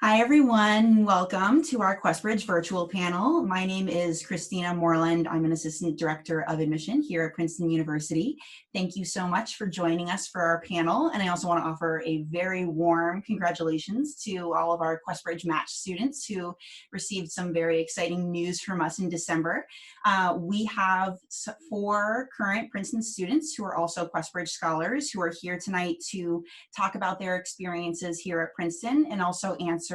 Hi, everyone. Welcome to our QuestBridge virtual panel. My name is Christina Moreland. I'm an Assistant Director of Admission here at Princeton University. Thank you so much for joining us for our panel. And I also want to offer a very warm congratulations to all of our QuestBridge Match students who received some very exciting news from us in December. We have 4 current Princeton students who are also QuestBridge Scholars who are here tonight to talk about their experiences here at Princeton and also answer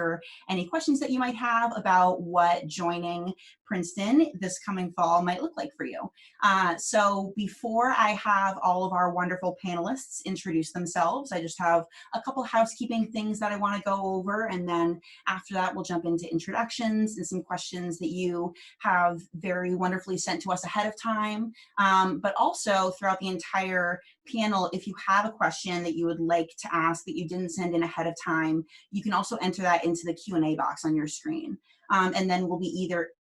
any questions that you might have about what joining Princeton this coming fall might look like for you. So before I have all of our wonderful panelists introduce themselves, I just have a couple housekeeping things that I want to go over, and then after that we'll jump into introductions and some questions that you have very wonderfully sent to us ahead of time. But also throughout the entire panel, if you have a question that you would like to ask that you didn't send in ahead of time, you can also enter that into the Q&A box on your screen. And then we'll be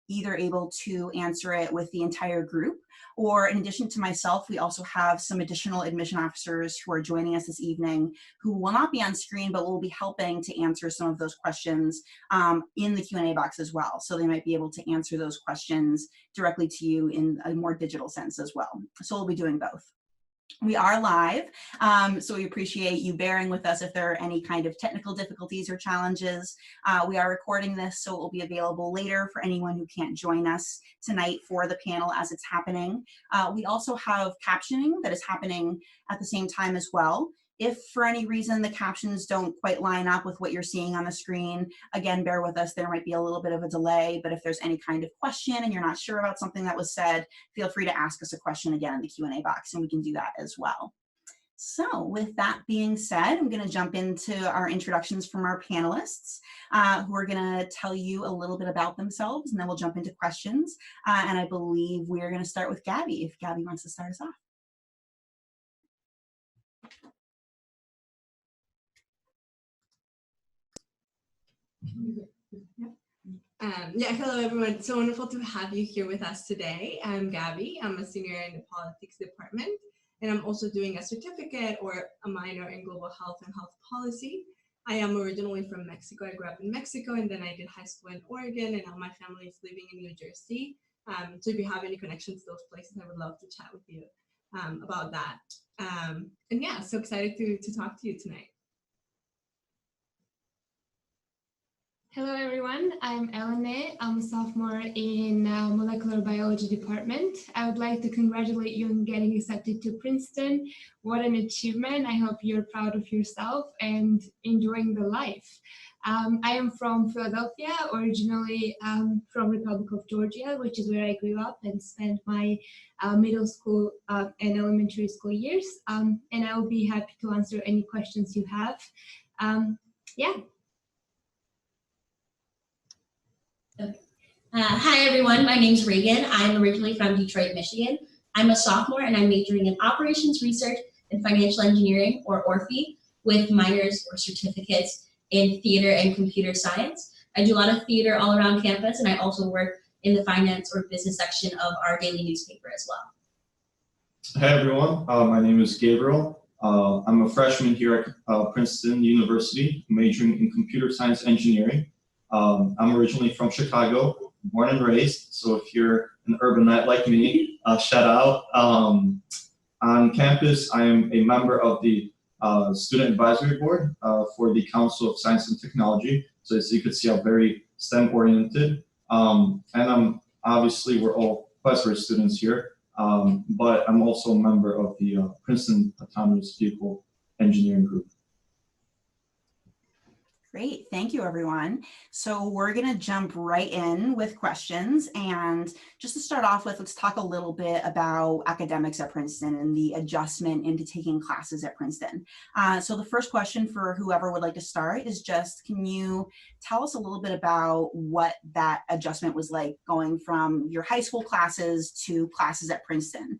either able to answer it with the entire group, or in addition to myself, we also have some additional admission officers who are joining us this evening who will not be on screen, but will be helping to answer some of those questions in the Q&A box as well. So they might be able to answer those questions directly to you in a more digital sense as well. So we'll be doing both. We are live, so we appreciate you bearing with us if there are any kind of technical difficulties or challenges. We are recording this, so it will be available later for anyone who can't join us tonight for the panel as it's happening. We also have captioning that is happening at the same time as well. If for any reason the captions don't quite line up with what you're seeing on the screen, again, bear with us, there might be a little bit of a delay, but if there's any kind of question and you're not sure about something that was said, feel free to ask us a question again in the Q&A box and we can do that as well. So with that being said, I'm going to jump into our introductions from our panelists who are going to tell you a little bit about themselves, and then we'll jump into questions. And I believe we're going to start with Gabby, if Gabby wants to start us off. Hello everyone. It's so wonderful to have you here with us today. I'm Gabby. I'm a senior in the politics department, and I'm also doing a certificate or a minor in global health and health policy. I am originally from Mexico. I grew up in Mexico, and then I did high school in Oregon, and now my family is living in New Jersey. So if you have any connections to those places, I would love to chat with you about that. And yeah, so excited to talk to you tonight. Hello everyone, I'm Elene. I'm a sophomore in molecular biology department. I would like to congratulate you on getting accepted to Princeton. What an achievement. I hope you're proud of yourself and enjoying the life. I am from Philadelphia, originally from Republic of Georgia, which is where I grew up and spent my middle school and elementary school years. And I will be happy to answer any questions you have. Okay. Hi everyone, my name's Reagan. I'm originally from Detroit, Michigan. I'm a sophomore and I'm majoring in Operations Research and Financial Engineering, or ORFE, with minors or certificates in Theater and Computer Science. I do a lot of theater all around campus, and I also work in the finance or business section of our daily newspaper as well. Hi everyone, my name is Gabriel. I'm a freshman here at Princeton University, majoring in Computer Science Engineering. I'm originally from Chicago, born and raised, so if you're an urbanite like me, shout out. On campus, I am a member of the Student Advisory Board for the Council of Science and Technology, so as you can see, I'm very STEM-oriented. And obviously, we're all QuestBridge students here, but I'm also a member of the Princeton Autonomous Vehicle Engineering Group. Great, thank you everyone. So we're gonna jump right in with questions, and just to start off with, let's talk a little bit about academics at Princeton and the adjustment into taking classes at Princeton. So the first question for whoever would like to start is just, can you tell us a little bit about what that adjustment was like going from your high school classes to classes at Princeton?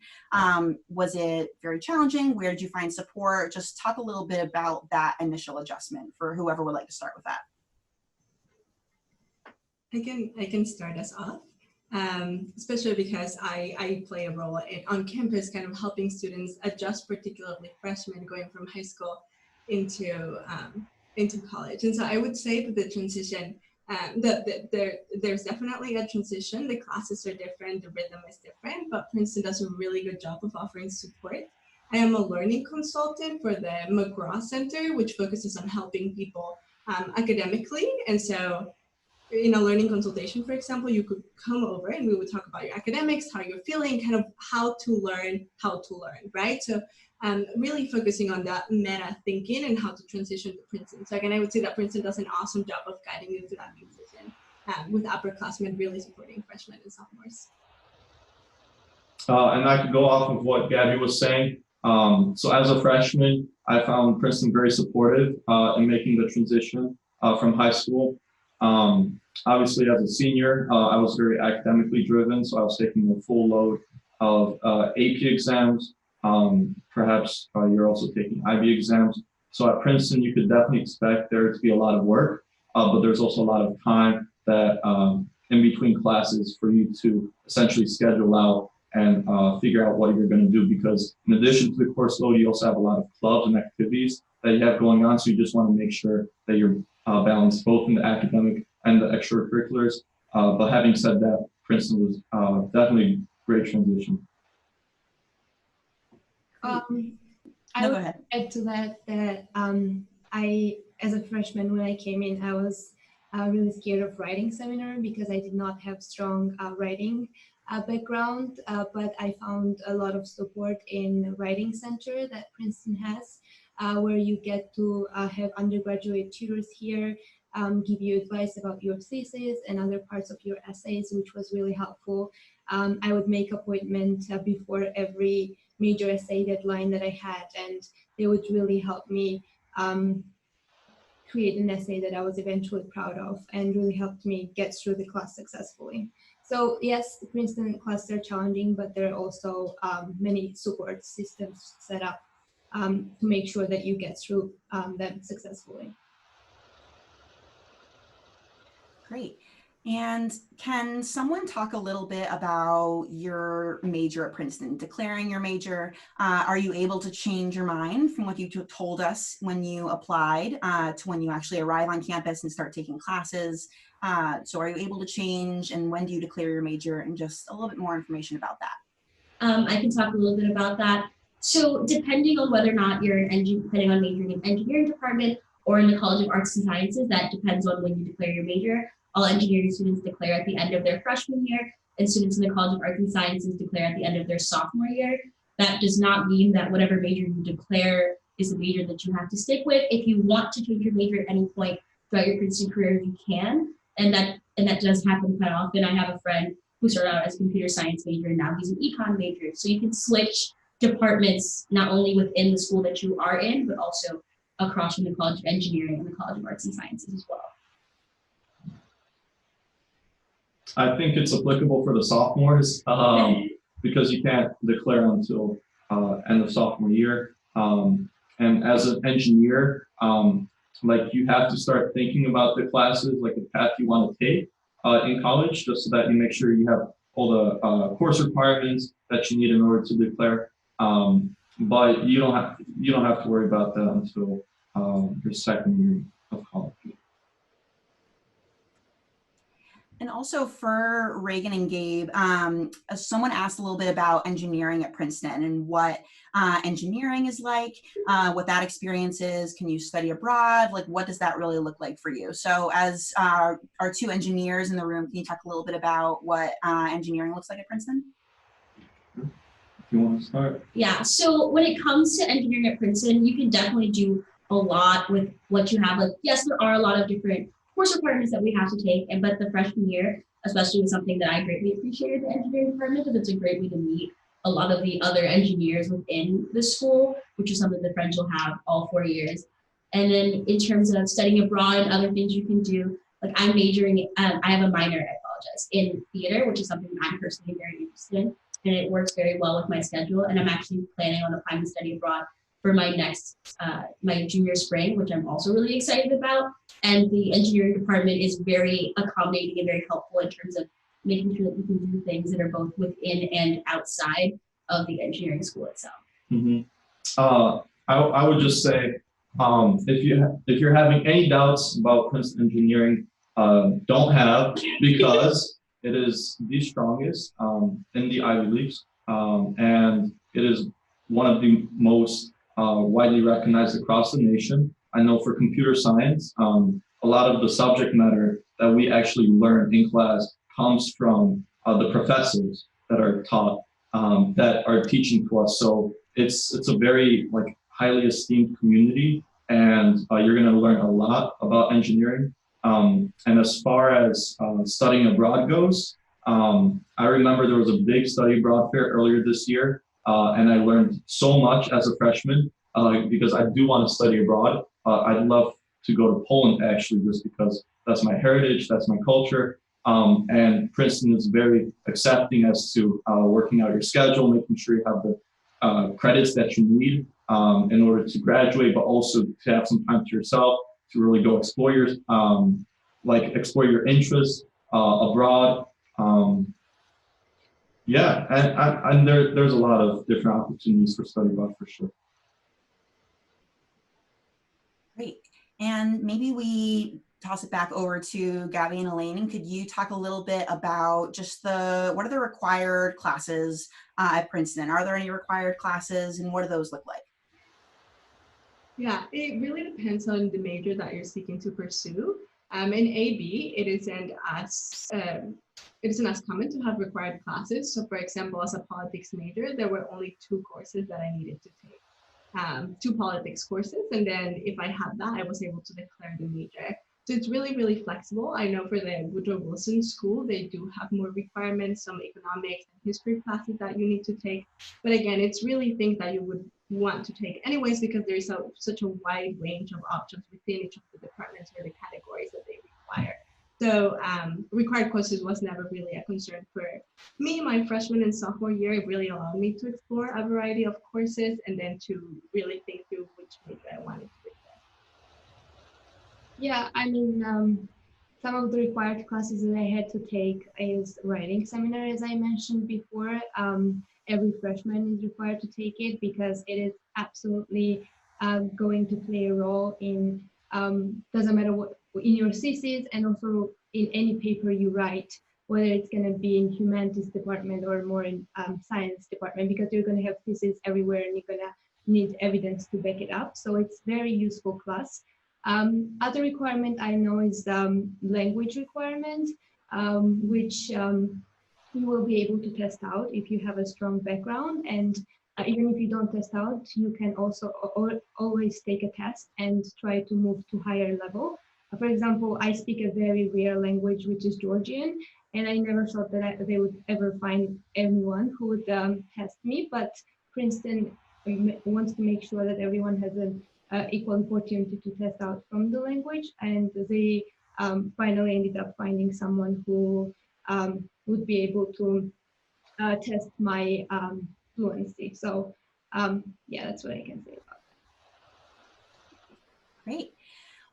Was it very challenging? Where did you find support? Just talk a little bit about that initial adjustment for whoever would like to start with that. I can start us off, especially because I play a role on campus, kind of helping students adjust, particularly freshmen going from high school into into college. And so I would say that the transition, there's definitely a transition. The classes are different, the rhythm is different, but Princeton does a really good job of offering support. I am a learning consultant for the McGraw Center, which focuses on helping people academically. And so in a learning consultation, for example, you could come over and we would talk about your academics, how you're feeling, kind of how to learn, right? So really focusing on that meta thinking and how to transition to Princeton. So again, I would say that Princeton does an awesome job of guiding you through that transition with upperclassmen really supporting freshmen and sophomores. And I could go off of what Gabby was saying. So as a freshman, I found Princeton very supportive in making the transition from high school. Obviously, as a senior, I was very academically driven, so I was taking the full load of AP exams. Perhaps you're also taking IB exams. So at Princeton, you could definitely expect there to be a lot of work, but there's also a lot of time that in between classes for you to essentially schedule out and figure out what you're going to do, because in addition to the course load, you also have a lot of clubs and activities that you have going on. So you just want to make sure that you're balanced both in the academic and the extracurriculars. But having said that, Princeton was definitely a great transition. I No, go would ahead. add to that I, as a freshman, when I came in, I was really scared of writing seminar because I did not have strong writing background, but I found a lot of support in writing center that Princeton has, where you get to have undergraduate tutors here, give you advice about your thesis and other parts of your essays, which was really helpful. I would make appointments before every major essay deadline that I had, and they would really help me create an essay that I was eventually proud of and really helped me get through the class successfully. So yes, the Princeton classes are challenging, but there are also many support systems set up to make sure that you get through them successfully. Great. And can someone talk a little bit about your major at Princeton, declaring your major? Are you able to change your mind from what you told us when you applied to when you actually arrive on campus and start taking classes? So are you able to change, and when do you declare your major, and just a little bit more information about that? I can talk a little bit about that. So depending on whether or not you're planning on majoring in engineering department or in the College of Arts and Sciences, that depends on when you declare your major. All engineering students declare at the end of their freshman year, and students in the College of Arts and Sciences declare at the end of their sophomore year. That does not mean that whatever major you declare is the major that you have to stick with. If you want to change your major at any point throughout your Princeton career, you can, and that does happen quite often. I have a friend who started out as a computer science major, and now he's an econ major. So you can switch departments not only within the school that you are in, but also across from the College of Engineering and the College of Arts and Sciences as well. I think it's applicable for the sophomores because you can't declare until end of sophomore year. And as an engineer, like you have to start thinking about the classes, like the path you want to take in college, just so that you make sure you have all the course requirements that you need in order to declare. But you don't have to worry about that until your second year of college. And also for Reagan and Gabe, someone asked a little bit about engineering at Princeton and what engineering is like, what that experience is. Can you study abroad? Like, what does that really look like for you? So as our two engineers in the room, can you talk a little bit about what engineering looks like at Princeton? If you want to start. Yeah, so when it comes to engineering at Princeton, you can definitely do a lot with what you have. Like, yes, there are a lot of different course requirements that we have to take, but the freshman year, especially, was something that I greatly appreciated the engineering department, because it's a great way to meet a lot of the other engineers within the school, which is something the friends you'll have all 4 years. And then in terms of studying abroad and other things you can do, like I'm majoring, I have a minor, I apologize, in theater, which is something I'm personally very interested in, and it works very well with my schedule. And I'm actually planning on applying to study abroad for my next, my junior spring, which I'm also really excited about. And the engineering department is very accommodating and very helpful in terms of making sure that you can do things that are both within and outside of the engineering school itself. Mm-hmm. I would just say If you're having any doubts about Princeton engineering, don't have, because it is the strongest in the Ivy Leagues, and it is one of the most widely recognized across the nation. I know for computer science, a lot of the subject matter that we actually learn in class comes from the professors that are taught, that are teaching to us. So it's a very highly esteemed community, and you're going to learn a lot about engineering. And as far as studying abroad goes, I remember there was a big study abroad fair earlier this year, and I learned so much as a freshman because I do want to study abroad. I'd love to go to Poland, actually, just because that's my heritage, that's my culture. And Princeton is very accepting as to working out your schedule, making sure you have the credits that you need in order to graduate, but also to have some time to yourself to really go explore your explore your interests abroad. Yeah, and there's a lot of different opportunities for study abroad for sure. Great. And maybe we toss it back over to Gabby and Elaine. And could you talk a little bit about just what are the required classes at Princeton? Are there any required classes, and what do those look like? Yeah, it really depends on the major that you're seeking to pursue. In AB, it isn't as common to have required classes. So for example, as a politics major, there were only 2 courses that I needed to take. 2 politics courses, and then if I had that, I was able to declare the major. So it's really, really flexible. I know for the Woodrow Wilson School, they do have more requirements, some economics and history classes that you need to take. But again, it's really things that you would want to take anyways, because there's such a wide range of options within each of the departments or the categories that they require. So required courses was never really a concern for me. My freshman and sophomore year, it really allowed me to explore a variety of courses and then to really think through which major I wanted to take. Yeah, I mean, some of the required classes that I had to take is writing seminar, as I mentioned before. Every freshman is required to take it because it is absolutely going to play a role in, doesn't matter what, in your thesis and also in any paper you write, whether it's going to be in humanities department or more in science department, because you're going to have thesis everywhere and you're going to need evidence to back it up. So it's very useful class. Other requirement I know is language requirement, which you will be able to test out if you have a strong background. And even if you don't test out, you can also always take a test and try to move to higher level. For example, I speak a very rare language, which is Georgian, and I never thought that they would ever find anyone who would test me, but Princeton wants to make sure that everyone has an equal opportunity to test out from the language, and they finally ended up finding someone who would be able to test my fluency. So yeah, that's what I can say about that. Great.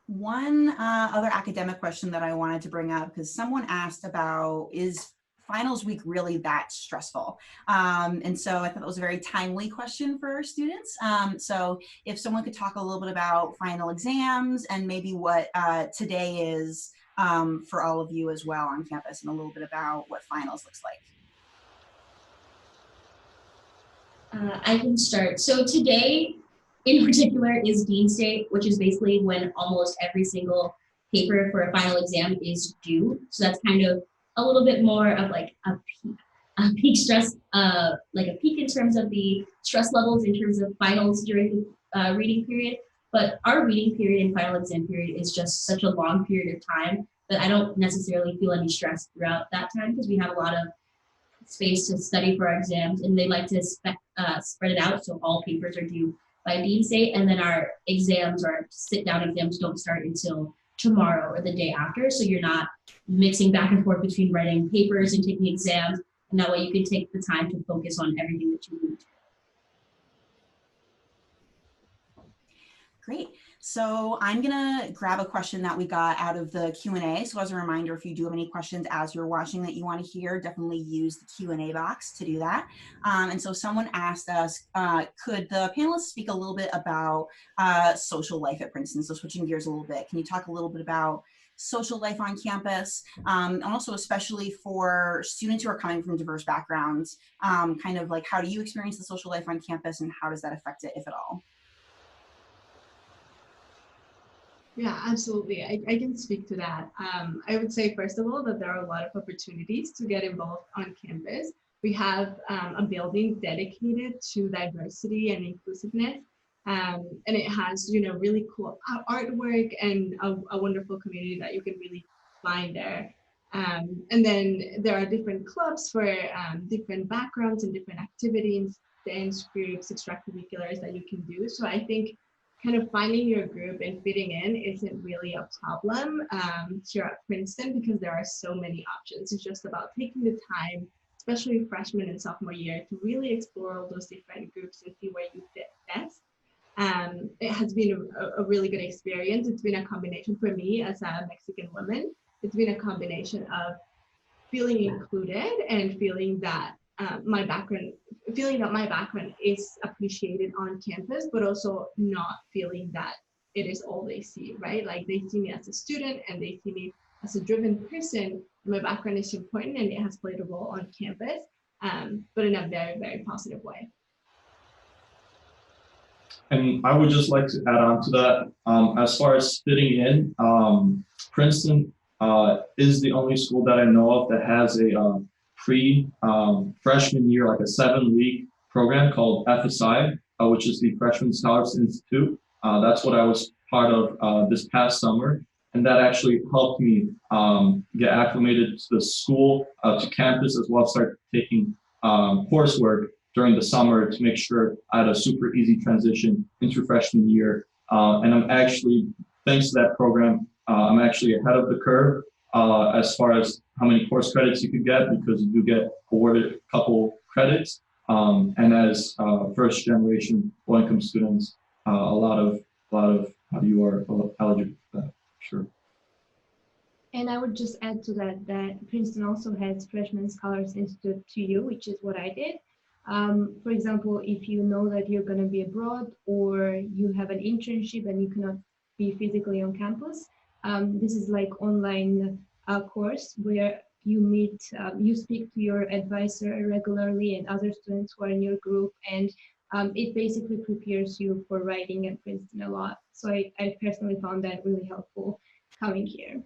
One other academic question that I wanted to bring up, because someone asked about, is finals week really that stressful? And so I thought that was a very timely question for our students. So if someone could talk a little bit about final exams and maybe what today is for all of you as well on campus, and a little bit about what finals looks like. I can start. So today in particular is Dean's Day, which is basically when almost every single paper for a final exam is due. So that's kind of a little bit more of like a peak stress, like a peak in terms of the stress levels in terms of finals during the reading period. But our reading period and final exam period is just such a long period of time that I don't necessarily feel any stress throughout that time, because we have a lot of space to study for our exams, and they like to spread it out so all papers are due by Dean's Day, and then our exams, our sit-down exams, don't start until tomorrow or the day after, so you're not mixing back and forth between writing papers and taking exams, and that way you can take the time to focus on everything that you need. Great. So I'm gonna grab a question that we got out of the Q&A. So as a reminder, if you do have any questions as you're watching that you want to hear, definitely use the Q&A box to do that. And so someone asked us, could the panelists speak a little bit about social life at Princeton? So switching gears a little bit, can you talk a little bit about social life on campus, and also especially for students who are coming from diverse backgrounds, kind of like how do you experience the social life on campus and how does that affect it, if at all? Yeah, absolutely. I can speak to that. I would say, first of all, that there are a lot of opportunities to get involved on campus. We have a building dedicated to diversity and inclusiveness. And it has, really cool artwork and a wonderful community that you can really find there. And then there are different clubs for different backgrounds and different activities, dance groups, extracurriculars that you can do. So I think kind of finding your group and fitting in isn't really a problem here at Princeton because there are so many options. It's just about taking the time, especially freshman and sophomore year, to really explore all those different groups and see where you fit best. It has been a really good experience. It's been a combination for me as a Mexican woman. It's been a combination of feeling included and feeling that my background is appreciated on campus, but also not feeling that it is all they see, right? Like they see me as a student and they see me as a driven person. My background is important and it has played a role on campus, but in a very, very positive way. And I would just like to add on to that. As far as fitting in, Princeton is the only school that I know of that has a freshman year, like a 7-week program called FSI, which is the Freshman Scholars Institute. That's what I was part of this past summer. And that actually helped me get acclimated to the school, to campus, as well as start taking coursework during the summer to make sure I had a super easy transition into freshman year. And I'm actually, thanks to that program, I'm actually ahead of the curve as far as how many course credits you could get, because you do get awarded a couple credits. And as first generation low income students, a lot of you are eligible for that, sure. And I would just add to that Princeton also has Freshman Scholars Institute to you, which is what I did. For example, if you know that you're going to be abroad or you have an internship and you cannot be physically on campus, this is like online course where you meet, you speak to your advisor regularly and other students who are in your group, and it basically prepares you for writing at Princeton a lot. So I personally found that really helpful coming here.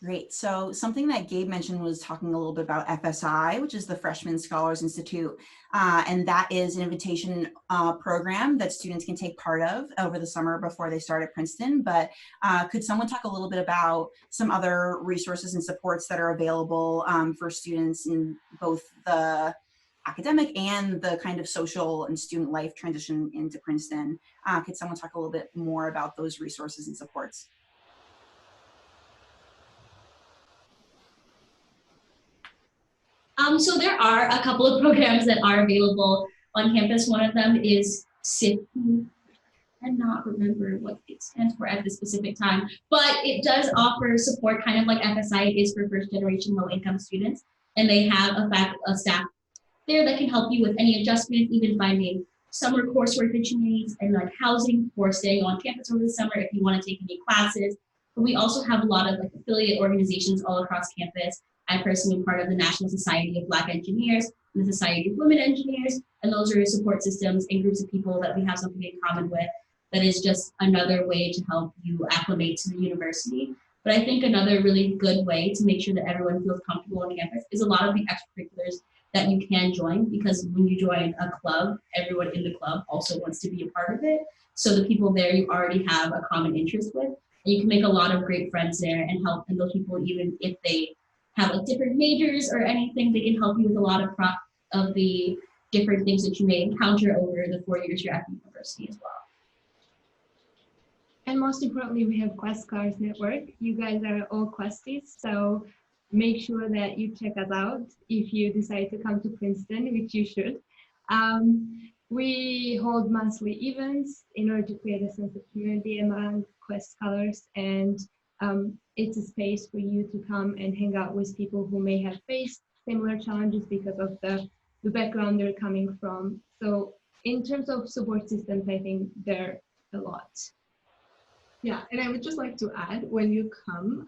Great. So something that Gabe mentioned was talking a little bit about FSI, which is the Freshman Scholars Institute. And that is an invitation program that students can take part of over the summer before they start at Princeton. But could someone talk a little bit about some other resources and supports that are available for students in both the academic and the kind of social and student life transition into Princeton? Could someone talk a little bit more about those resources and supports? So there are a couple of programs that are available on campus. One of them is SIFT. I cannot remember what it stands for at this specific time, but it does offer support, kind of like FSI is for first generation low income students. And they have a staff there that can help you with any adjustment, even finding summer coursework that you need, and like housing for staying on campus over the summer if you want to take any classes. But we also have a lot of like affiliate organizations all across campus. I personally am part of the National Society of Black Engineers and the Society of Women Engineers, and those are support systems and groups of people that we have something in common with. That is just another way to help you acclimate to the university. But I think another really good way to make sure that everyone feels comfortable on campus is a lot of the extracurriculars that you can join, because when you join a club, everyone in the club also wants to be a part of it. So the people there you already have a common interest with, and you can make a lot of great friends there and help. And those people, even if they have like different majors or anything, they can help you with a lot of the different things that you may encounter over the 4 years you're at the university as well. And most importantly, we have Quest Scholars Network. You guys are all Questies, so make sure that you check us out if you decide to come to Princeton, which you should. We hold monthly events in order to create a sense of community among Quest Scholars, and it's a space for you to come and hang out with people who may have faced similar challenges because of the background they're coming from. So in terms of support systems, I think there are a lot. Yeah, and I would just like to add, when you come,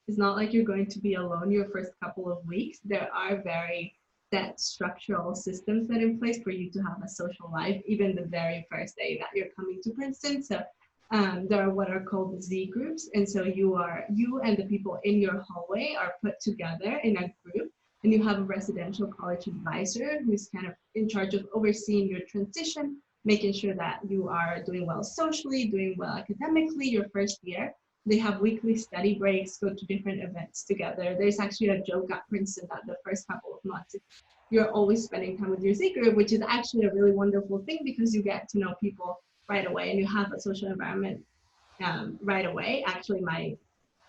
it's not like you're going to be alone your first couple of weeks. There are very set structural systems that are in place for you to have a social life, even the very first day that you're coming to Princeton. So there are what are called Z groups. And so you and the people in your hallway are put together in a group, and you have a residential college advisor who's kind of in charge of overseeing your transition, making sure that you are doing well socially, doing well academically your first year. They have weekly study breaks, go to different events together. There's actually a joke at Princeton that the first couple of months, you're always spending time with your Z group, which is actually a really wonderful thing because you get to know people right away and you have a social environment right away. Actually, my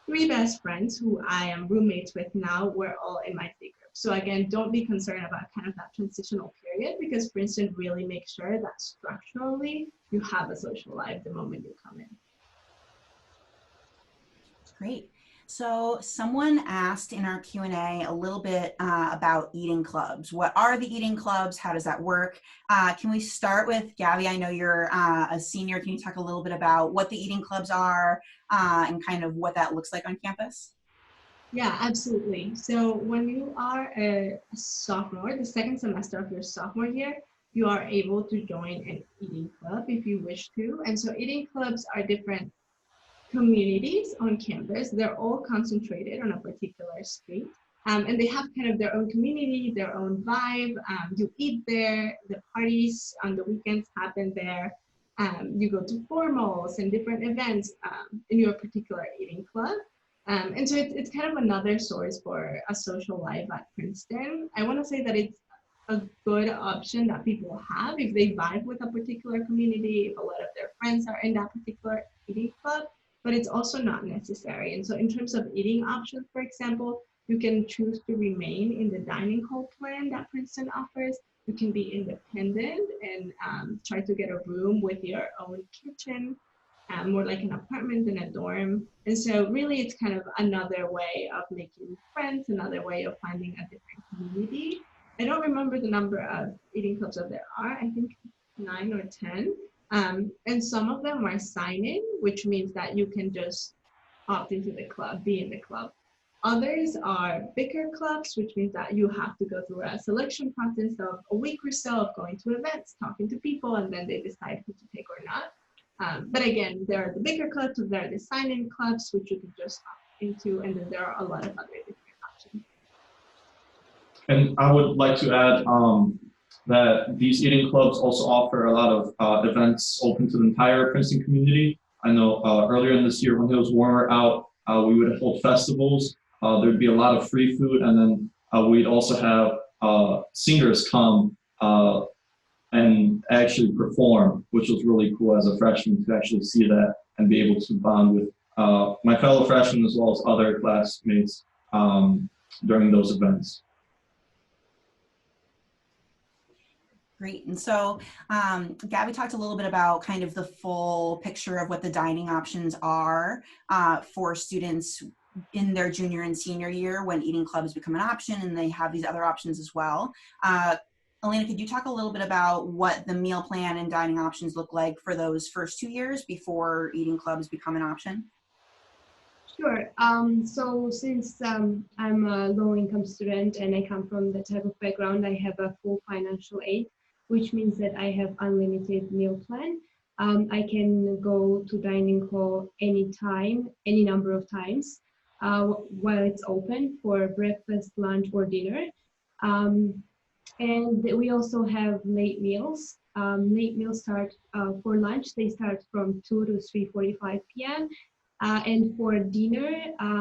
3 best friends who I am roommates with now were all in my Z group. So again, don't be concerned about kind of that transitional period because Princeton really makes sure that structurally you have a social life the moment you come in. Great. So someone asked in our Q&A a little bit about eating clubs. What are the eating clubs? How does that work? Can we start with Gabby? I know you're a senior. Can you talk a little bit about what the eating clubs are and kind of what that looks like on campus? Yeah, absolutely. So when you are a sophomore, the second semester of your sophomore year, you are able to join an eating club if you wish to. And so eating clubs are different communities on campus. They're all concentrated on a particular street. And they have kind of their own community, their own vibe. You eat there, the parties on the weekends happen there. You go to formals and different events in your particular eating club. And so it's kind of another source for a social life at Princeton. I want to say that it's a good option that people have if they vibe with a particular community, if a lot of their friends are in that particular eating club, but it's also not necessary. And so in terms of eating options, for example, you can choose to remain in the dining hall plan that Princeton offers. You can be independent and try to get a room with your own kitchen. More like an apartment than a dorm. And so really it's kind of another way of making friends, another way of finding a different community. I don't remember the number of eating clubs that there are, I think 9 or 10. And some of them are sign-in, which means that you can just opt into the club, be in the club. Others are bigger clubs, which means that you have to go through a selection process of a week or so of going to events, talking to people, and then they decide who to take or not. But again, there are the bigger clubs, there are the sign-in clubs, which you can just opt into, and then there are a lot of other different options. And I would like to add that these eating clubs also offer a lot of events open to the entire Princeton community. I know earlier in this year when it was warmer out, we would hold festivals. There'd be a lot of free food, and then we'd also have singers come and actually perform, which was really cool as a freshman to actually see that and be able to bond with my fellow freshmen as well as other classmates during those events. Great. And so Gabby talked a little bit about kind of the full picture of what the dining options are for students in their junior and senior year when eating clubs become an option and they have these other options as well. Elena, could you talk a little bit about what the meal plan and dining options look like for those first 2 years before eating clubs become an option? Sure. So since I'm a low-income student and I come from the type of background, I have a full financial aid, which means that I have unlimited meal plan. I can go to dining hall anytime, any number of times while it's open for breakfast, lunch, or dinner. And we also have late meals. Late meals start for lunch. They start from 2 to 3:45 p.m. And for dinner,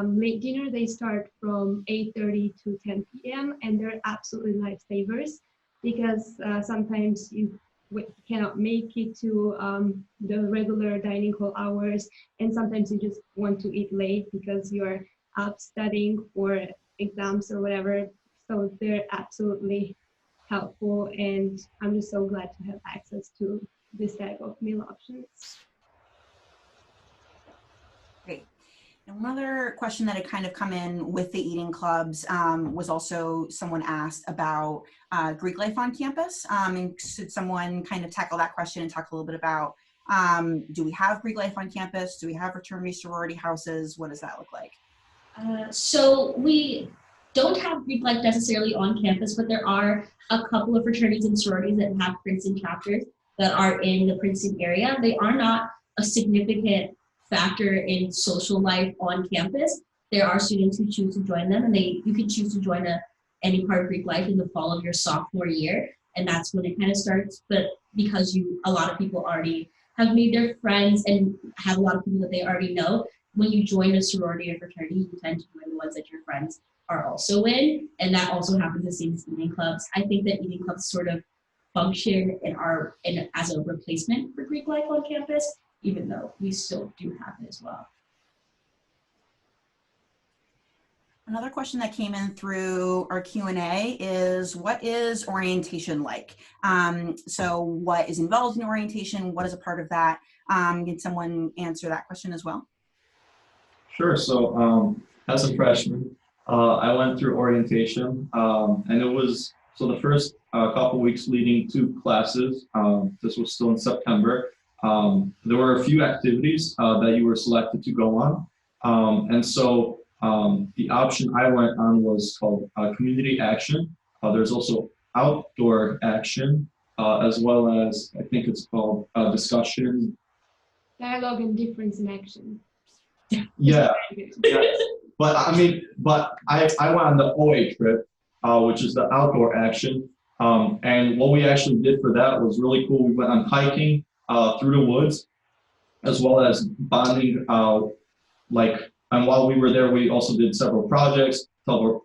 late dinner, they start from 8:30 to 10 p.m. And they're absolutely lifesavers because sometimes you cannot make it to the regular dining hall hours. And sometimes you just want to eat late because you're up studying for exams or whatever. So they're absolutely helpful, and I'm just so glad to have access to this type of meal options. Great. And another question that had kind of come in with the eating clubs was also someone asked about Greek life on campus. And should someone kind of tackle that question and talk a little bit about, do we have Greek life on campus? Do we have fraternity sorority houses? What does that look like? So we don't have Greek life necessarily on campus, but there are a couple of fraternities and sororities that have Princeton chapters that are in the Princeton area. They are not a significant factor in social life on campus. There are students who choose to join them, and you can choose to join any part of Greek life in the fall of your sophomore year, and that's when it kind of starts. But because a lot of people already have made their friends and have a lot of people that they already know, when you join a sorority or fraternity, you tend to join the ones that your friends are also in, and that also happens the same as eating clubs. I think that eating clubs sort of function as a replacement for Greek life on campus, even though we still do have it as well. Another question that came in through our Q&A is, what is orientation like? So what is involved in orientation? What is a part of that? Can someone answer that question as well? Sure. So as a freshman, I went through orientation, and it was, so the first couple weeks leading to classes, this was still in September, there were a few activities that you were selected to go on. And so the option I went on was called community action. There's also outdoor action, as well as, I think it's called discussion. Dialogue and difference in action. Yeah. But I went on the OA trip, which is the outdoor action. And what we actually did for that was really cool. We went on hiking through the woods, as well as bonding. And while we were there, we also did several projects,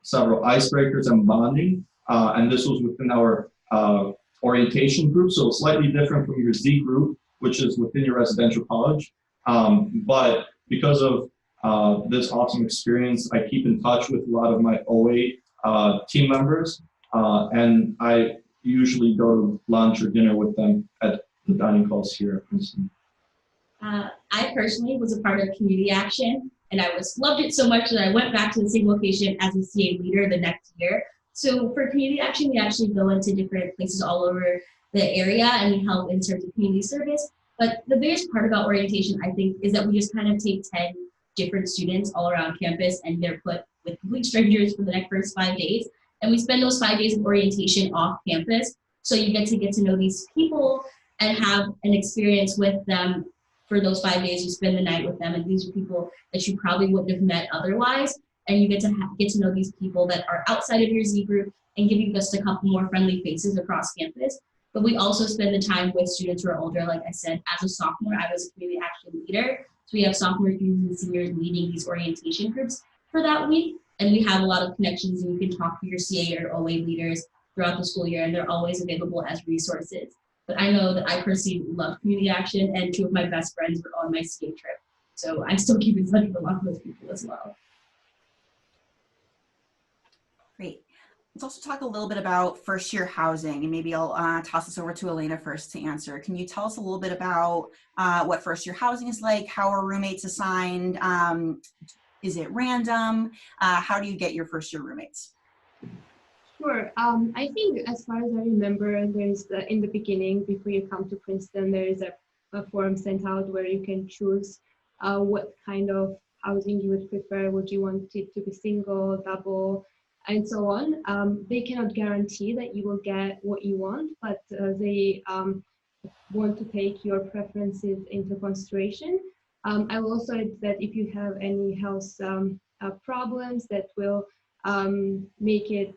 several icebreakers and bonding. And this was within our orientation group. So it's slightly different from your Z group, which is within your residential college. But because of this awesome experience, I keep in touch with a lot of my OA team members, and I usually go to lunch or dinner with them at the dining halls here at Princeton. I personally was a part of community action, and I loved it so much that I went back to the same location as a CA leader the next year. So for community action, we actually go into different places all over the area, and we help in terms of community service. But the biggest part about orientation, I think, is that we just kind of take 10 different students all around campus, and they're put with complete strangers for the first 5 days. And we spend those 5 days of orientation off campus. So you get to know these people and have an experience with them for those 5 days. You spend the night with them, and these are people that you probably wouldn't have met otherwise. And you get to know these people that are outside of your Z group and give you just a couple more friendly faces across campus. But we also spend the time with students who are older. Like I said, as a sophomore, I was a community action leader. So we have sophomore juniors and seniors leading these orientation groups for that week. And we have a lot of connections, and you can talk to your CA or OA leaders throughout the school year, and they're always available as resources. But I know that I personally love community action, and 2 of my best friends were on my CA trip. So I still keep in touch with a lot of those people as well. Great. Let's also talk a little bit about first year housing, and maybe I'll toss this over to Elena first to answer. Can you tell us a little bit about what first year housing is like? How are roommates assigned? Is it random? How do you get your first year roommates? Sure. I think as far as I remember, there's in the beginning, before you come to Princeton, there is a form sent out where you can choose what kind of housing you would prefer. Would you want it to be single, double, and so on. They cannot guarantee that you will get what you want, but they want to take your preferences into consideration. I will also add that if you have any health problems that will make it,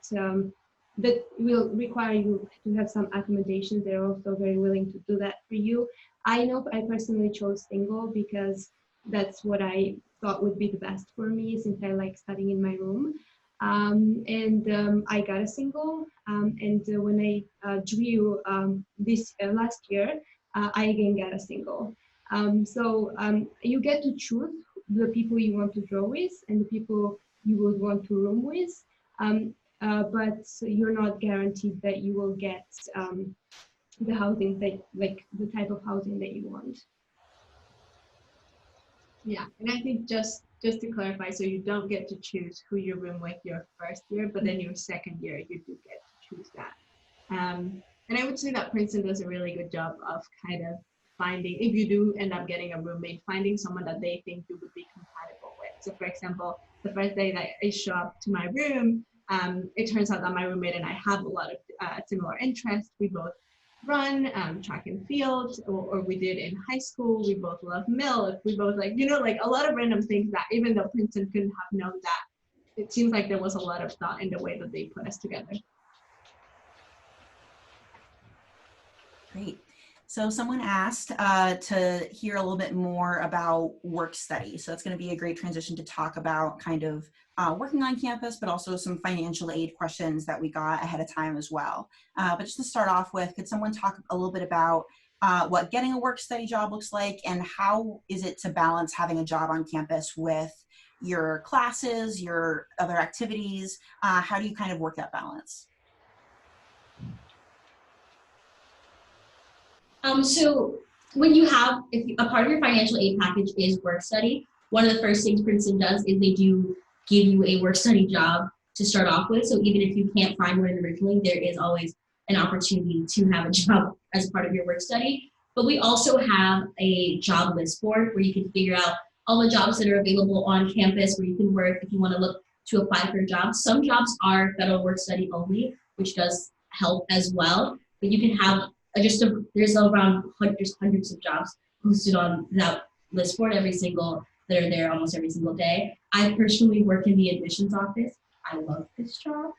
that will require you to have some accommodations, they're also very willing to do that for you. I know I personally chose single because that's what I thought would be the best for me, since I like studying in my room. I got a single, and when I drew this last year, I again got a single. You get to choose the people you want to draw with and the people you would want to room with. but you're not guaranteed that you will get the housing that, like the type of housing that you want. Yeah, and I think just to clarify, so you don't get to choose who you room with your first year, but then your second year you do get to choose that. And I would say that Princeton does a really good job of kind of finding, if you do end up getting a roommate, finding someone that they think you would be compatible with. So for example, the first day that I show up to my room, it turns out that my roommate and I have a lot of similar interests. We both run track and field, or we did in high school. We both love milk. We both like, like a lot of random things that even though Princeton couldn't have known that, it seems like there was a lot of thought in the way that they put us together. Great. So someone asked to hear a little bit more about Workstudy. So it's going to be a great transition to talk about kind of working on campus, but also some financial aid questions that we got ahead of time as well. But just to start off with, could someone talk a little bit about what getting a Workstudy job looks like, and how is it to balance having a job on campus with your classes, your other activities? How do you kind of work that balance? So when you have, if a part of your financial aid package is work study, one of the first things Princeton does is they do give you a work study job to start off with. So even if you can't find one originally, there is always an opportunity to have a job as part of your work study. But we also have a job list board where you can figure out all the jobs that are available on campus, where you can work if you want to look to apply for jobs. Some jobs are federal work study only, which does help as well. But you can have there's hundreds of jobs posted on that list board that are there almost every single day. I personally work in the admissions office. I love this job.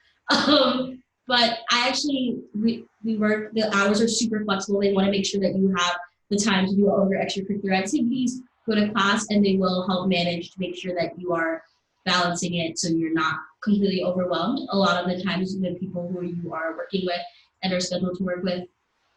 But we work, the hours are super flexible. They want to make sure that you have the time to do all of your extracurricular activities, go to class, and they will help manage to make sure that you are balancing it so you're not completely overwhelmed. A lot of the times the people who you are working with and are scheduled to work with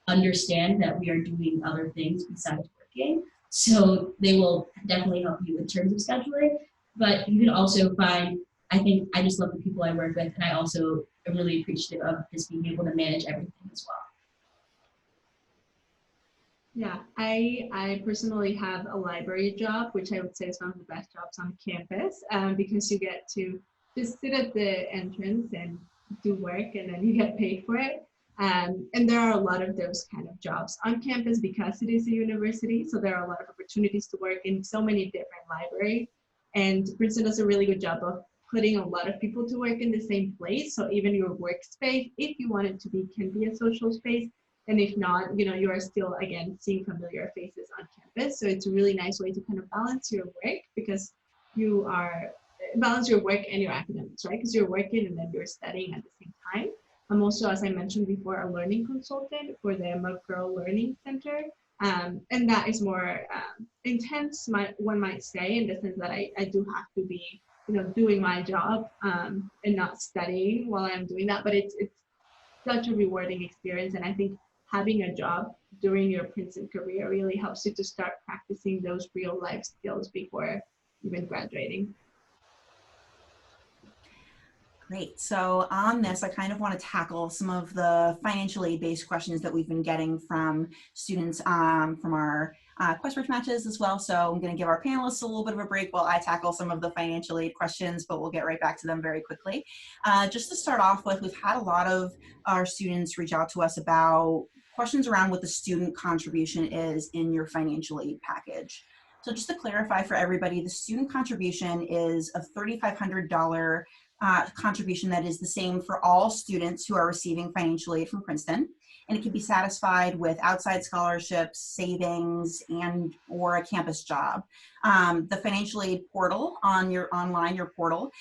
understand that we are doing other things besides working. So they will definitely help you in terms of scheduling. But you can also find, I think I just love the people I work with, and I also am really appreciative of just being able to manage everything as well. Yeah, I personally have a library job, which I would say is one of the best jobs on campus, because you get to just sit at the entrance and do work, and then you get paid for it. And there are a lot of those kind of jobs on campus because it is a university. So there are a lot of opportunities to work in so many different libraries. And Princeton does a really good job of putting a lot of people to work in the same place. So even your workspace, if you want it to be, can be a social space. And if not, you are still, again, seeing familiar faces on campus. So it's a really nice way to kind of balance your work, because you are balance your work and your academics, right? Because you're working and then you're studying at the same time. I'm also, as I mentioned before, a learning consultant for the McGraw Learning Center. And that is more intense, one might say, in the sense that I do have to be, doing my job and not studying while I'm doing that. But it's such a rewarding experience. And I think having a job during your Princeton career really helps you to start practicing those real life skills before even graduating. Great. So on this, I kind of want to tackle some of the financial aid based questions that we've been getting from students from our QuestBridge matches as well. So I'm going to give our panelists a little bit of a break while I tackle some of the financial aid questions, but we'll get right back to them very quickly. Just to start off with, we've had a lot of our students reach out to us about questions around what the student contribution is in your financial aid package. So just to clarify for everybody, the student contribution is a $3,500 contribution that is the same for all students who are receiving financial aid from Princeton, and it can be satisfied with outside scholarships, savings, and or a campus job. The financial aid portal on your portal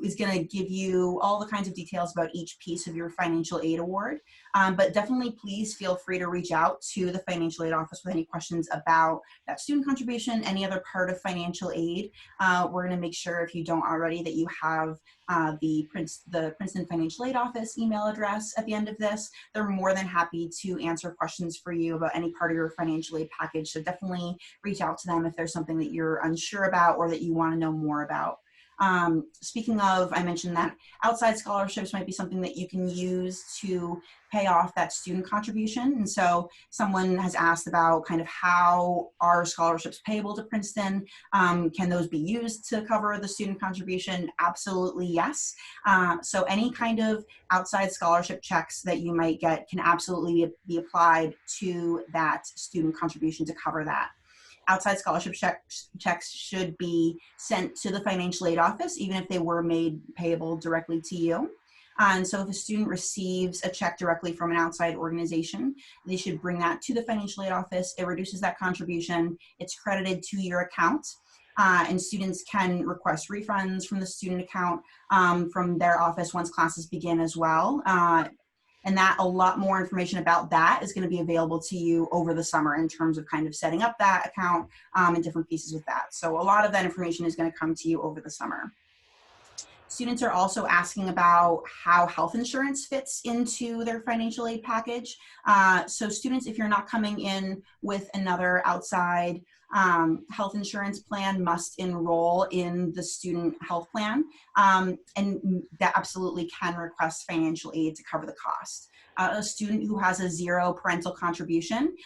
is going to give you all the kinds of details about each piece of your financial aid award. But definitely please feel free to reach out to the financial aid office with any questions about that student contribution, any other part of financial aid. We're going to make sure, if you don't already, that you have the Princeton Financial Aid Office email address at the end of this. They're more than happy to answer questions for you about any part of your financial aid package. So definitely reach out to them if there's something that you're unsure about or that you want to know more about. Speaking of, I mentioned that outside scholarships might be something that you can use to pay off that student contribution. And so someone has asked about kind of how are scholarships payable to Princeton? Can those be used to cover the student contribution? Absolutely yes. So any kind of outside scholarship checks that you might get can absolutely be applied to that student contribution to cover that. Outside scholarship checks should be sent to the financial aid office, even if they were made payable directly to you. And so if a student receives a check directly from an outside organization, they should bring that to the financial aid office. It reduces that contribution. It's credited to your account. And students can request refunds from the student account from their office once classes begin as well. And that a lot more information about that is going to be available to you over the summer in terms of kind of setting up that account and different pieces with that. So a lot of that information is going to come to you over the summer. Students are also asking about how health insurance fits into their financial aid package. So students, if you're not coming in with another outside health insurance plan, must enroll in the student health plan, and that absolutely can request financial aid to cover the cost. A student who has a 0 parental contribution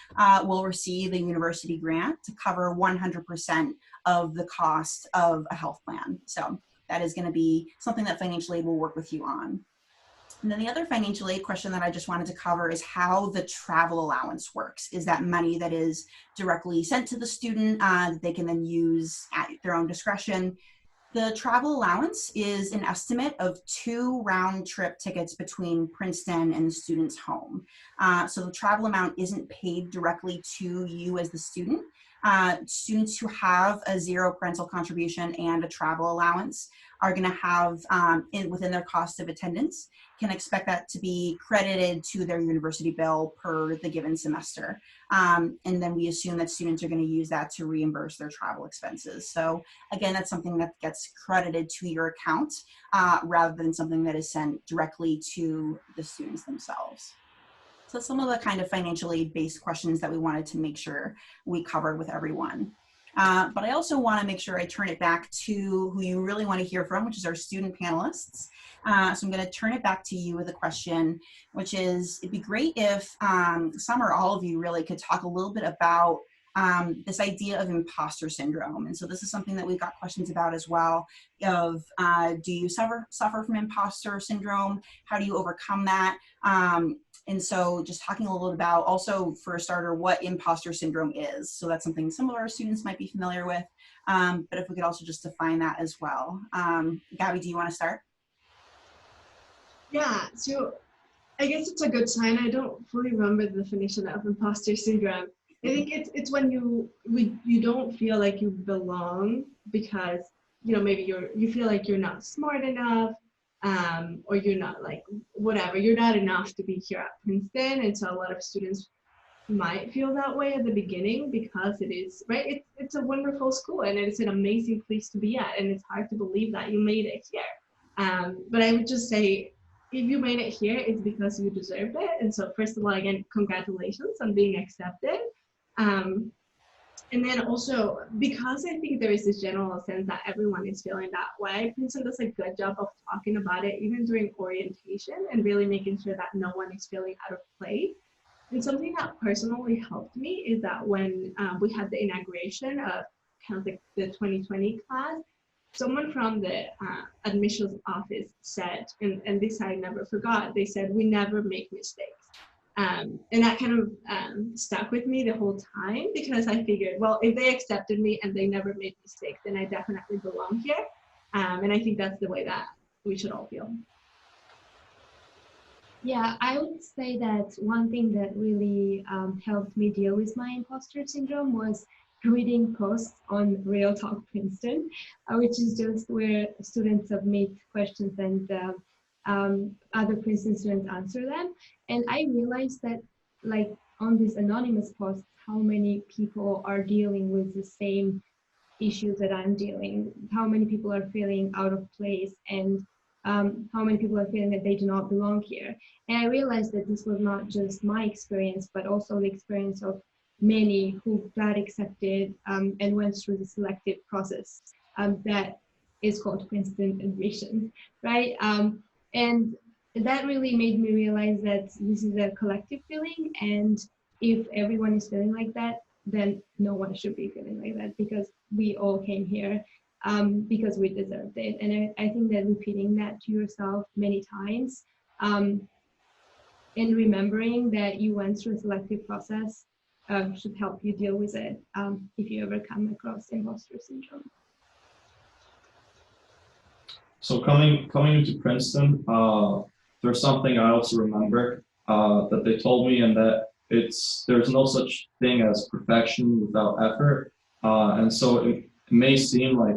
will receive a university grant to cover 100% of the cost of a health plan. So that is going to be something that financial aid will work with you on. And then the other financial aid question that I just wanted to cover is how the travel allowance works. Is that money that is directly sent to the student that they can then use at their own discretion? The travel allowance is an estimate of 2 round-trip tickets between Princeton and the student's home. So the travel amount isn't paid directly to you as the student. Students who have a 0 parental contribution and a travel allowance are going to have within their cost of attendance, can expect that to be credited to their university bill per the given semester. And then we assume that students are going to use that to reimburse their travel expenses. So again, that's something that gets credited to your account rather than something that is sent directly to the students themselves. So some of the kind of financial aid based questions that we wanted to make sure we covered with everyone. But I also want to make sure I turn it back to who you really want to hear from, which is our student panelists. So I'm going to turn it back to you with a question, which is, it'd be great if some or all of you really could talk a little bit about this idea of imposter syndrome. And so this is something that we've got questions about as well, of do you suffer from imposter syndrome? How do you overcome that? And so just talking a little bit about also, for a starter, what imposter syndrome is. So that's something some of our students might be familiar with, but if we could also just define that as well. Gabby, do you want to start? Yeah, so I guess it's a good sign. I don't fully remember the definition of imposter syndrome. I think it's when you don't feel like you belong because, you know, maybe you feel like you're not smart enough, or you're not, like, whatever, you're not enough to be here at Princeton. And so a lot of students might feel that way at the beginning because it is, right, it's a wonderful school and it's an amazing place to be at, and it's hard to believe that you made it here. But I would just say, if you made it here, it's because you deserved it. And so first of all, again, congratulations on being accepted. And then also, because I think there is this general sense that everyone is feeling that way, Princeton does a good job of talking about it, even during orientation, and really making sure that no one is feeling out of place. And something that personally helped me is that when we had the inauguration of kind of the 2020 class, someone from the admissions office said, and this I never forgot, they said, "We never make mistakes." And that kind of stuck with me the whole time, because I figured, well, if they accepted me and they never made mistakes, then I definitely belong here. And I think that's the way that we should all feel. Yeah, I would say that one thing that really helped me deal with my imposter syndrome was reading posts on Real Talk Princeton, which is just where students submit questions and other Princeton students answer them. And I realized that, like, on these anonymous posts, how many people are dealing with the same issues that I'm dealing, how many people are feeling out of place, and how many people are feeling that they do not belong here. And I realized that this was not just my experience, but also the experience of many who got accepted and went through the selective process, that is called Princeton admission, right? And that really made me realize that this is a collective feeling, and if everyone is feeling like that, then no one should be feeling like that, because we all came here because we deserved it. And I think that repeating that to yourself many times, and remembering that you went through a selective process should help you deal with it if you ever come across imposter syndrome. So coming into Princeton, there's something I also remember that they told me, and that there's no such thing as perfection without effort. And so it may seem like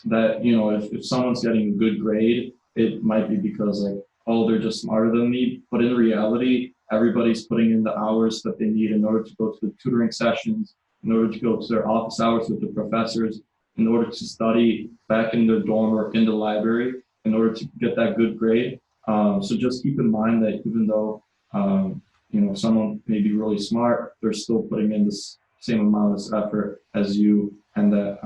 that, you know, if someone's getting a good grade, it might be because like, oh, they're just smarter than me. But in reality, everybody's putting in the hours that they need in order to go to the tutoring sessions, in order to go to their office hours with the professors, in order to study back in their dorm or in the library, in order to get that good grade. So just keep in mind that even though you know, someone may be really smart, they're still putting in this same amount of effort as you, and that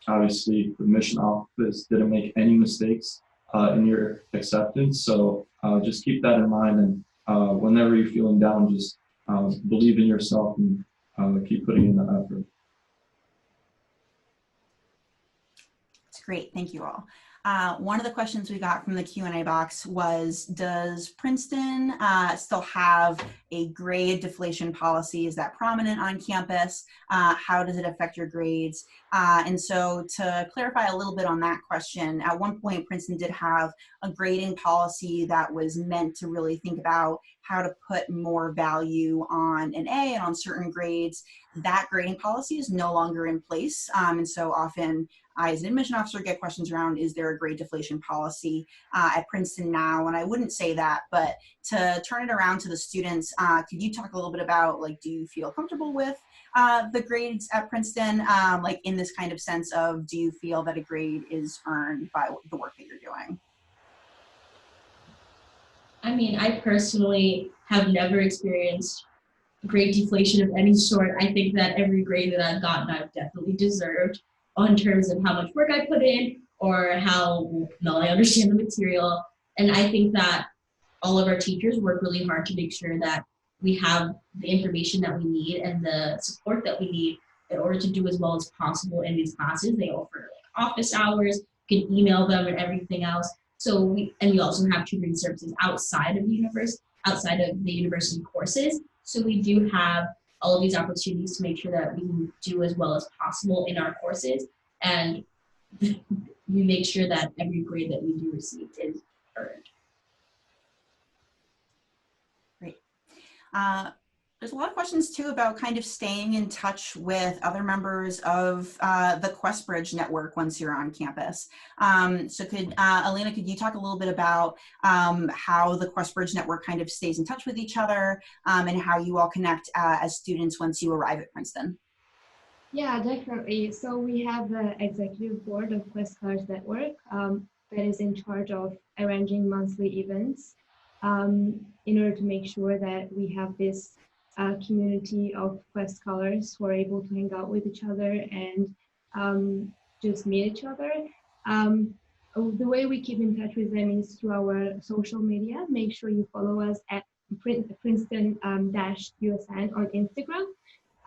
obviously the admission office didn't make any mistakes in your acceptance. So just keep that in mind, and whenever you're feeling down, just believe in yourself and keep putting in the effort. That's great, thank you all. One of the questions we got from the Q&A box was, does Princeton still have a grade deflation policy? Is that prominent on campus? How does it affect your grades? And so to clarify a little bit on that question, at one point Princeton did have a grading policy that was meant to really think about how to put more value on an A and on certain grades. That grading policy is no longer in place. And so often I, as an admission officer, get questions around, is there a grade deflation policy at Princeton now? And I wouldn't say that, but to turn it around to the students, could you talk a little bit about, like, do you feel comfortable with the grades at Princeton? Like in this kind of sense of, do you feel that a grade is earned by the work that you're doing? I mean, I personally have never experienced grade deflation of any sort. I think that every grade that I've gotten, I've definitely deserved, on terms of how much work I put in or how well I understand the material. And I think that all of our teachers work really hard to make sure that we have the information that we need and the support that we need in order to do as well as possible in these classes. They offer like office hours, you can email them and everything else. So we also have tutoring services outside of the university courses. So we do have all of these opportunities to make sure that we can do as well as possible in our courses, and we make sure that every grade that we do receive is earned. Great. There's a lot of questions too about kind of staying in touch with other members of the QuestBridge network once you're on campus. So could, Elena, could you talk a little bit about how the QuestBridge network kind of stays in touch with each other and how you all connect as students once you arrive at Princeton? Yeah, definitely. So we have the executive board of Quest Scholars Network that is in charge of arranging monthly events in order to make sure that we have this community of Quest Scholars who are able to hang out with each other and just meet each other. The way we keep in touch with them is through our social media. Make sure you follow us at Princeton-USN on Instagram.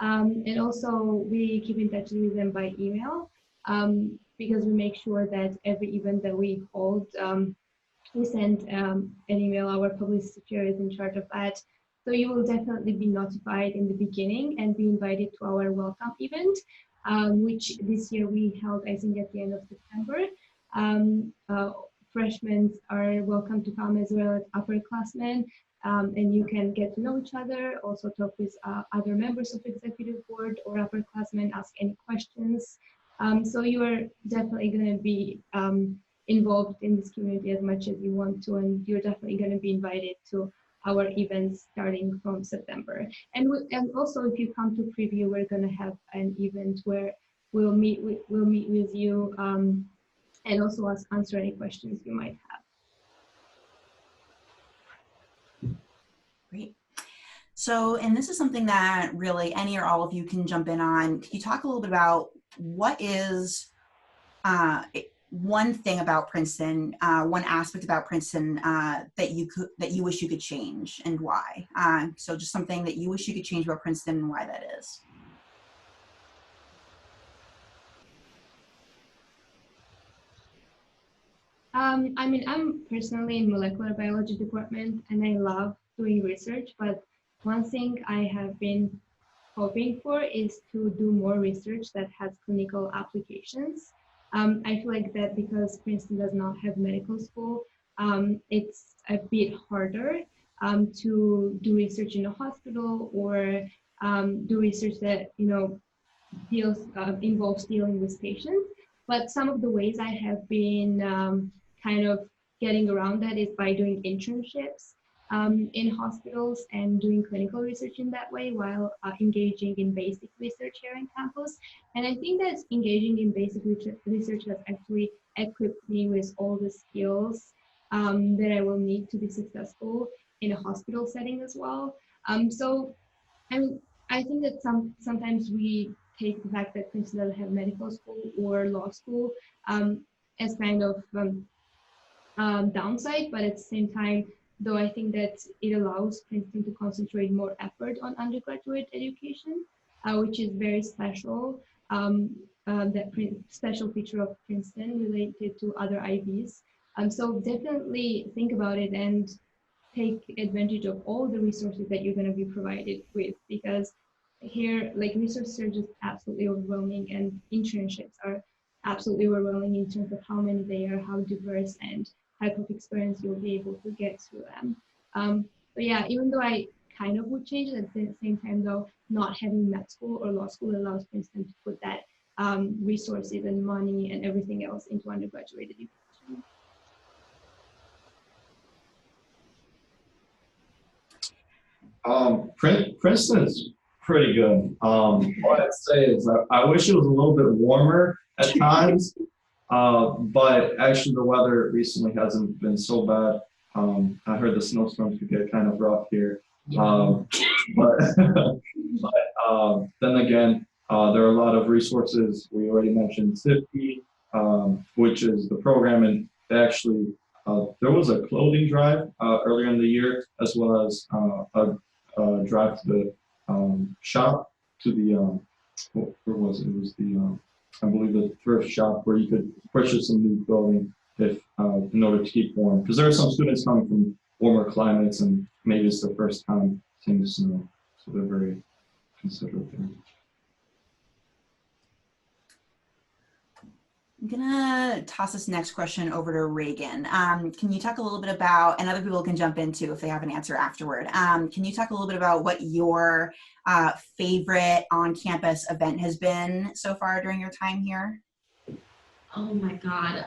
And also we keep in touch with them by email because we make sure that every event that we hold, we send an email. Our publicity chair is in charge of that. So you will definitely be notified in the beginning and be invited to our welcome event, which this year we held, I think, at the end of September. Freshmen are welcome to come as well as upperclassmen, and you can get to know each other, also talk with other members of the executive board or upperclassmen, ask any questions. So you are definitely going to be involved in this community as much as you want to, and you're definitely going to be invited to our events starting from September. And also, if you come to preview, we're going to have an event where we'll meet with you and also answer any questions you might have. Great. So, and this is something that really any or all of you can jump in on. Can you talk a little bit about what is one thing about Princeton, one aspect about Princeton that you wish you could change, and why. So just something that you wish you could change about Princeton and why that is. I mean, I'm personally in molecular biology department and I love doing research, but one thing I have been hoping for is to do more research that has clinical applications. I feel like that because Princeton does not have medical school, it's a bit harder to do research in a hospital or do research that, you know, involves dealing with patients. But some of the ways I have been kind of getting around that is by doing internships in hospitals and doing clinical research in that way while engaging in basic research here on campus. And I think that engaging in basic research has actually equipped me with all the skills that I will need to be successful in a hospital setting as well. So I think that sometimes we take the fact that Princeton doesn't have medical school or law school as kind of downside, but at the same time, though I think that it allows Princeton to concentrate more effort on undergraduate education, which is very special, special feature of Princeton related to other IBs. So definitely think about it and take advantage of all the resources that you're going to be provided with, because here, like, resources are just absolutely overwhelming, and internships are absolutely overwhelming in terms of how many they are, how diverse, and type of experience you'll be able to get through them. But yeah, even though I kind of would change it, at the same time though, not having med school or law school allows Princeton to put that resources and money and everything else into undergraduate education. Princeton is pretty good. What I'd say is I wish it was a little bit warmer at times, but actually the weather recently hasn't been so bad. I heard the snowstorms could get kind of rough here. But then again, there are a lot of resources. We already mentioned SIFTI, which is the program, and actually there was a clothing drive earlier in the year, as well as a drive to the shop, to the where was it? It was the I believe the thrift shop where you could purchase some new clothing if in order to keep warm, because there are some students coming from warmer climates and maybe it's their first time seeing the snow, so they're very considerate there. I'm gonna toss this next question over to Reagan. Can you talk a little bit about, and other people can jump in too if they have an answer afterward. Can you talk a little bit about what your favorite on-campus event has been so far during your time here? Oh my God.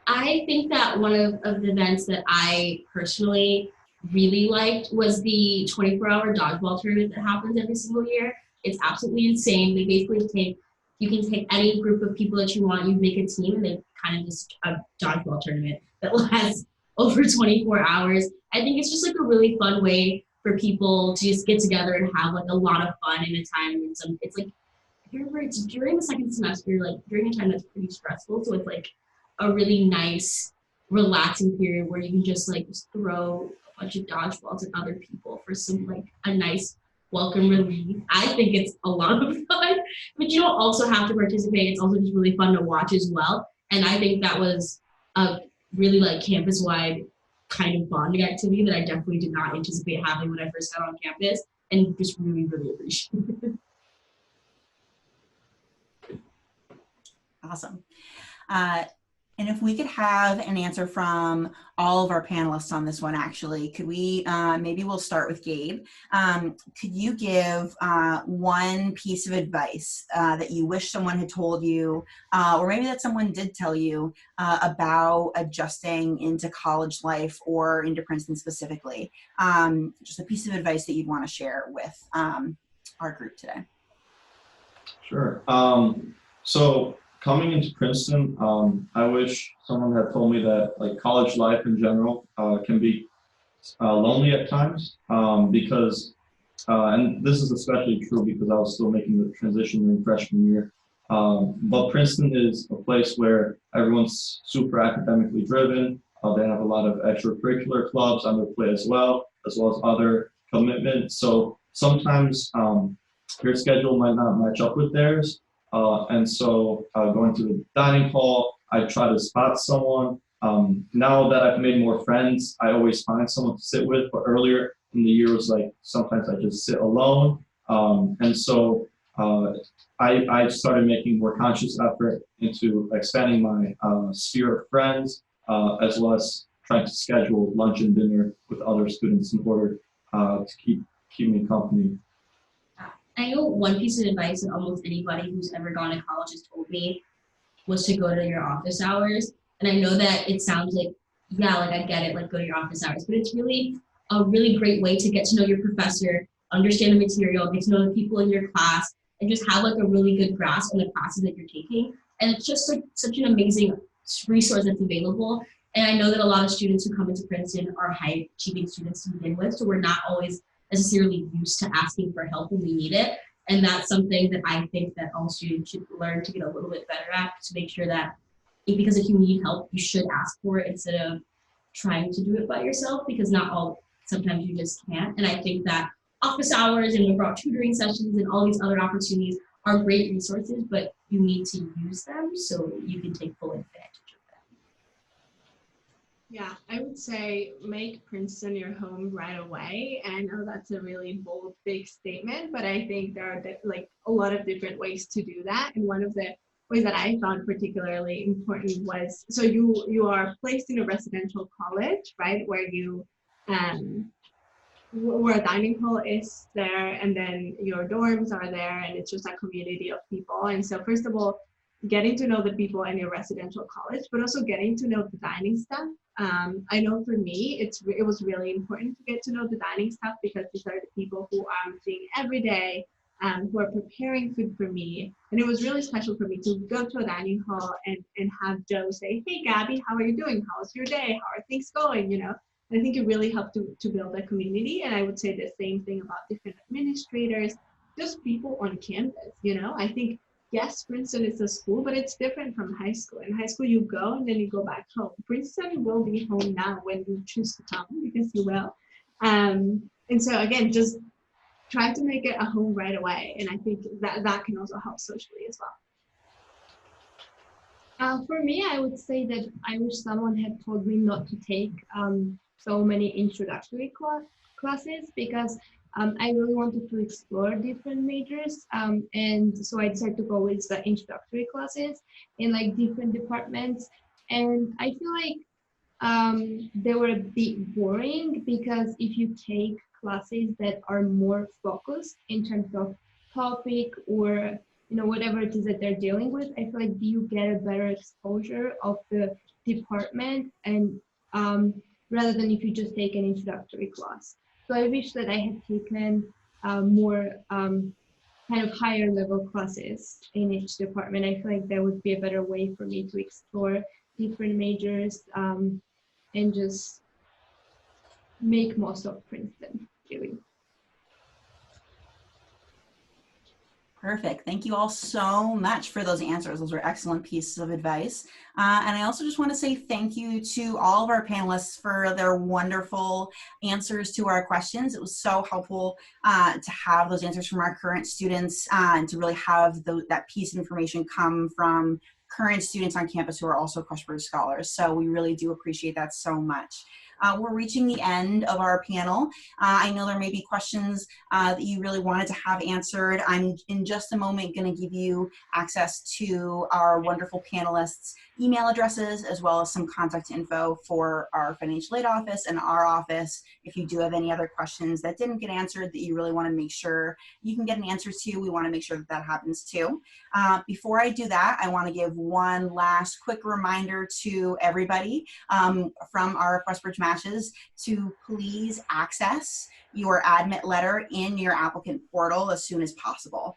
I think that one of the events that I personally really liked was the 24-hour dodgeball tournament that happens every single year. It's absolutely insane. They basically you can take any group of people that you want, you make a team, and they kind of just a dodgeball tournament that lasts over 24 hours. I think it's just like a really fun way for people to just get together and have like a lot of fun in a time. It's like, I remember it's during the second semester, like during a time that's pretty stressful. So it's like a really nice, relaxing period where you can just like throw a bunch of dodgeballs at other people for some like a nice welcome relief. I think it's a lot of fun, but you don't also have to participate. It's also just really fun to watch as well. And I think that was a really like campus-wide kind of bonding activity that I definitely did not anticipate having when I first got on campus, and just really, really appreciate it. Awesome. And if we could have an answer from all of our panelists on this one, actually, could we, maybe we'll start with Gabe. Could you give one piece of advice that you wish someone had told you, or maybe that someone did tell you about adjusting into college life or into Princeton specifically? Just a piece of advice that you'd want to share with our group today. Sure. So coming into Princeton, I wish someone had told me that like college life in general can be lonely at times, because, and this is especially true because I was still making the transition in freshman year. But Princeton is a place where everyone's super academically driven. They have a lot of extracurricular clubs on their plate as well as other commitments. So sometimes your schedule might not match up with theirs. And so going to the dining hall, I try to spot someone. Now that I've made more friends, I always find someone to sit with. But earlier in the year was like sometimes I just sit alone. And so I started making more conscious effort into expanding my sphere of friends, as well as trying to schedule lunch and dinner with other students in order to keep me company. I know one piece of advice that almost anybody who's ever gone to college has told me was to go to your office hours. And I know that it sounds like, yeah, like I get it, like go to your office hours, but it's really a really great way to get to know your professor, understand the material, get to know the people in your class, and just have like a really good grasp on the classes that you're taking. And it's just like such an amazing resource that's available. And I know that a lot of students who come into Princeton are high achieving students to begin with, so we're not always necessarily used to asking for help when we need it. And that's something that I think that all students should learn to get a little bit better at, to make sure that because if you need help, you should ask for it instead of trying to do it by yourself, because sometimes you just can't. And I think that office hours and liberal tutoring sessions and all these other opportunities are great resources, but you need to use them so you can take full advantage of them. Yeah, I would say make Princeton your home right away. And I know that's a really bold, big statement, but I think there are like a lot of different ways to do that. And one of the ways that I found particularly important was, so you are placed in a residential college, right, where you where a dining hall is there, and then your dorms are there, and it's just a community of people. And so first of all, getting to know the people in your residential college, but also getting to know the dining staff. I know for me, it was really important to get to know the dining staff, because these are the people who I'm seeing every day, who are preparing food for me. And it was really special for me to go to a dining hall and have Joe say, "Hey, Gabby, how are you doing? How's your day? How are things going?" You know, and I think it really helped to build a community. And I would say the same thing about different administrators, just people on campus. You know, I think, yes, Princeton is a school, but it's different from high school. In high school, you go and then you go back home. Princeton will be home now when you choose to come, because you will. And so again, just try to make it a home right away. And I think that can also help socially as well. For me, I would say that I wish someone had told me not to take so many introductory classes, because I really wanted to explore different majors, and so I decided to go with the introductory classes in like different departments. And I feel like they were a bit boring, because if you take classes that are more focused in terms of topic, or whatever it is that they're dealing with, I feel like you get a better exposure of the department, and rather than if you just take an introductory class. So I wish that I had taken more kind of higher level classes in each department. I feel like that would be a better way for me to explore different majors and just make most of Princeton, really. Perfect. Thank you all so much for those answers. Those were excellent pieces of advice. And I also just want to say thank you to all of our panelists for their wonderful answers to our questions. It was so helpful to have those answers from our current students and to really have that piece of information come from current students on campus who are also QuestBridge Scholars. So we really do appreciate that so much. We're reaching the end of our panel. I know there may be questions that you really wanted to have answered. I'm in just a moment going to give you access to our wonderful panelists' email addresses, as well as some contact info for our financial aid office and our office. If you do have any other questions that didn't get answered that you really want to make sure you can get an answer to, we want to make sure that that happens too. Before I do that, I want to give one last quick reminder to everybody from our QuestBridge matches to please access your admit letter in your applicant portal as soon as possible.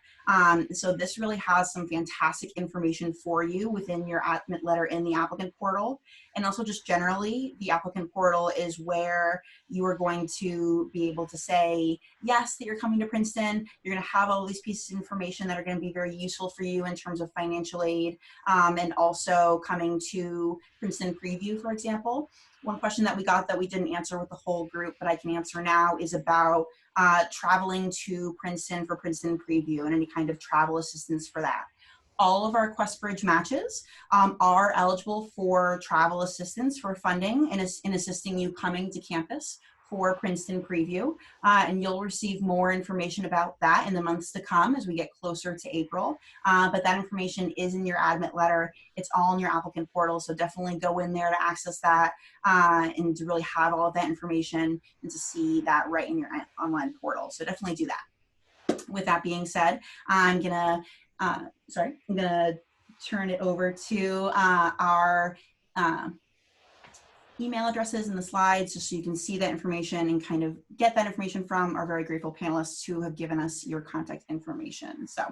So this really has some fantastic information for you within your admit letter in the applicant portal. And also just generally, the applicant portal is where you are going to be able to say, yes, that you're coming to Princeton. You're going to have all these pieces of information that are going to be very useful for you in terms of financial aid, and also coming to Princeton Preview, for example. One question that we got that we didn't answer with the whole group, but I can answer now, is about traveling to Princeton for Princeton Preview and any kind of travel assistance for that. All of our QuestBridge matches are eligible for travel assistance for funding and in assisting you coming to campus for Princeton Preview. And you'll receive more information about that in the months to come as we get closer to April. But that information is in your admit letter. It's all in your applicant portal. So definitely go in there to access that and to really have all of that information and to see that right in your online portal. So definitely do that. With that being said, I'm gonna turn it over to our email addresses in the slides just so you can see that information and kind of get that information from our very grateful panelists who have given us your contact information. So